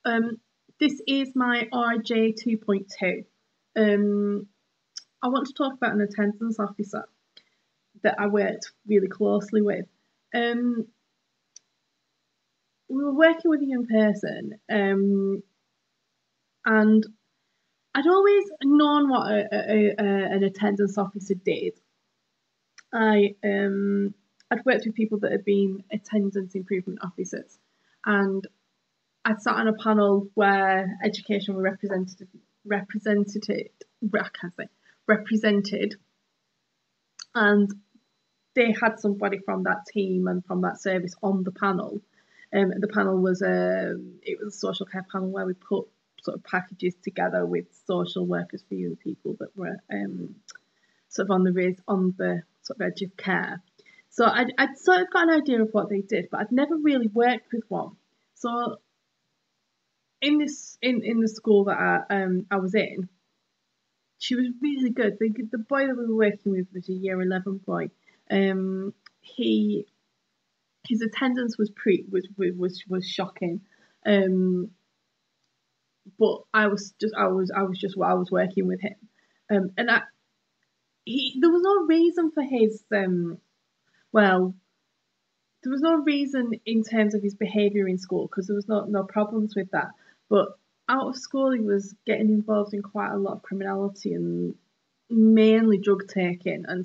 Um, this is my RJ 2.2. Um, I want to talk about an attendance officer that I worked really closely with. Um, we were working with a young person, and I'd always known what an attendance officer did. I I'd worked with people that had been attendance improvement officers, and I sat on a panel where education were I can't say represented, and they had somebody from that team and from that service on the panel. The panel was it was a social care panel where we put sort of packages together with social workers for young people that were sort of on the sort of edge of care. So I'd sort of got an idea of what they did, but I'd never really worked with one. So in the school that I was in, she was really good. The boy that we were working with was a year 11 boy. He his attendance was shocking. Um, but I was just I was working with him. And I he there was no reason for his well there was no reason in terms of his behaviour in school because there was no problems with that. But out of school, he was getting involved in quite a lot of criminality and mainly drug taking, and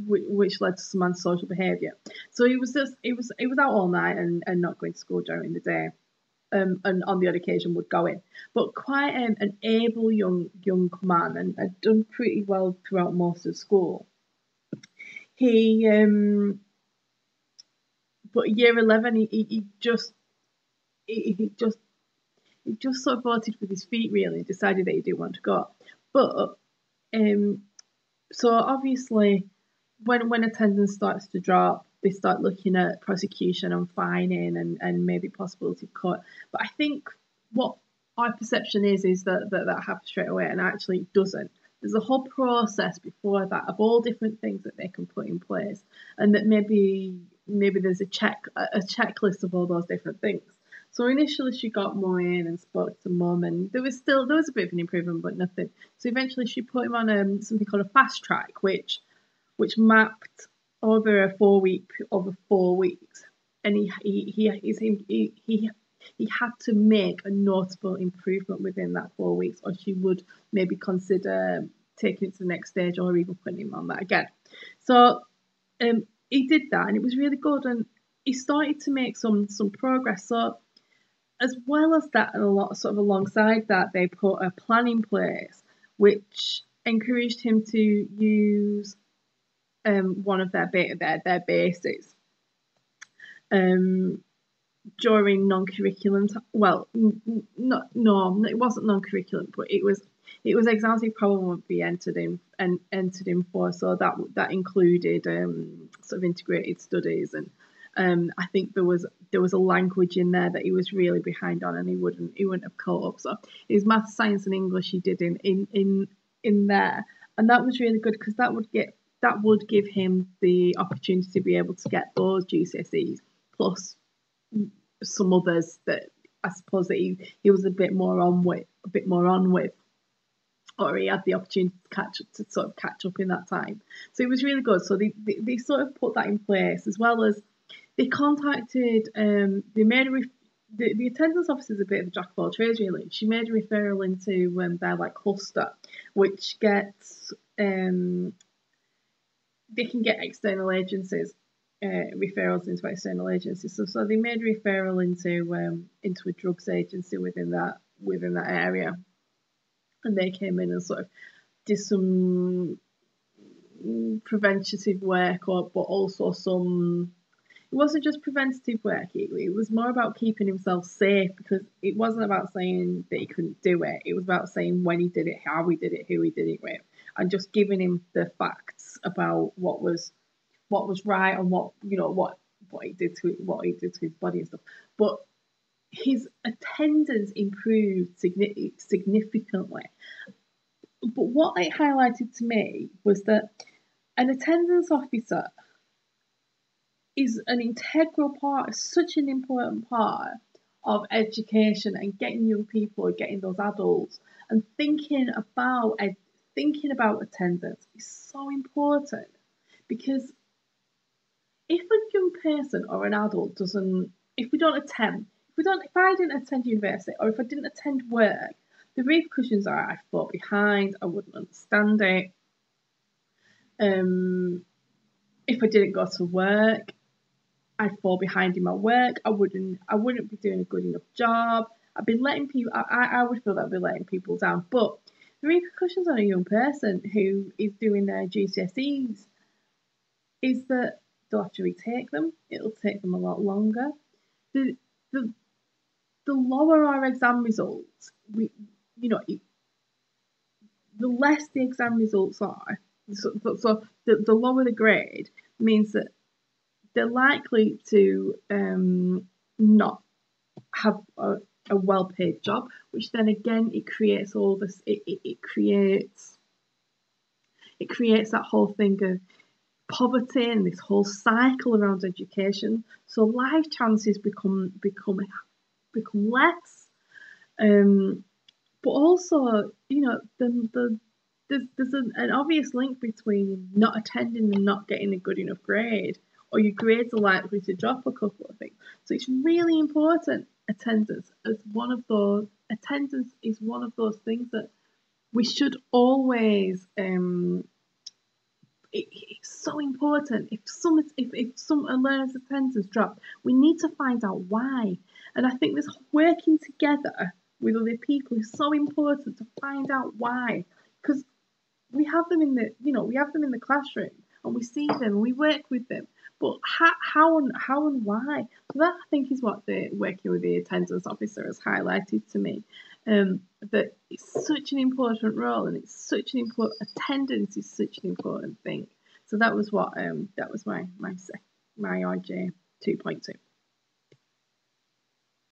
which led to some antisocial behaviour. So he was out all night and not going to school during the day. And on the odd occasion would go in, but quite an able young man, and had done pretty well throughout most of school. He but year 11, he just he just sort of voted with his feet really and decided that he didn't want to go. But um, so obviously, when attendance starts to drop, they start looking at prosecution and fining and maybe possibility of court. But I think what our perception is that happens straight away, and actually it doesn't. There's a whole process before that of all different things that they can put in place, and that maybe there's a checklist of all those different things. So initially she got Mo in and spoke to Mum, and there was a bit of an improvement, but nothing. So eventually she put him on something called a fast track, which mapped over 4 weeks, and he had to make a notable improvement within that 4 weeks, or she would maybe consider taking it to the next stage or even putting him on that again. So he did that, and it was really good, and he started to make some progress. So as well as that, and a lot sort of alongside that, they put a plan in place which encouraged him to use one of their bases um, during non-curriculum. Well, not no, it wasn't non-curriculum, but it was exams he probably won't be entered in for. So that included sort of integrated studies, and I think there was a language in there that he was really behind on, and he wouldn't have caught up. So his math, science, and English he did in there, and that was really good because that would give him the opportunity to be able to get those GCSEs plus some others that I suppose that he was a bit more on with, or he had the opportunity to sort of catch up in that time. So it was really good. So they sort of put that in place, as well as they contacted they made the attendance officer is a bit of a jack of all trades really. She made a referral into their like cluster, which gets they can get external agencies referrals into external agencies. So they made a referral into a drugs agency within that area, and they came in and sort of did some preventative work, but also some. It wasn't just preventative work. It was more about keeping himself safe, because it wasn't about saying that he couldn't do it. It was about saying when he did it, how he did it, who he did it with, and just giving him the facts about what was right, and what he did to his body and stuff. But his attendance improved significantly. But what it highlighted to me was that an attendance officer is an integral part, such an important part of education and getting young people or getting those adults and thinking about attendance is so important, because if a young person or an adult doesn't, if we don't attend, if I didn't attend university or if I didn't attend work, the repercussions are I fall behind, I wouldn't understand it. If I didn't go to work, I'd fall behind in my work. I wouldn't be doing a good enough job. I'd be letting people. I would feel that I'd be letting people down. But the repercussions on a young person who is doing their GCSEs is that they'll have to retake them. It'll take them a lot longer. The the the lower our exam results, you know, the less the exam results are. So the lower the grade means that they're likely to not have a well-paid job, which then again it creates all this. It creates that whole thing of poverty and this whole cycle around education. So life chances become less. But also, there's an obvious link between not attending and not getting a good enough grade, or your grades are likely to drop a couple of things. So it's really important. Attendance is one of those things that we should always. It's so important. If some a learner's attendance drops, we need to find out why. And I think this working together with other people is so important to find out why, because we have them in the classroom and we see them and we work with them, but how and why. So that, I think, is what the working with the attendance officer has highlighted to me. That it's such an important role, and it's such an important attendance is such an important thing. So that was what that was my RJ 2.2.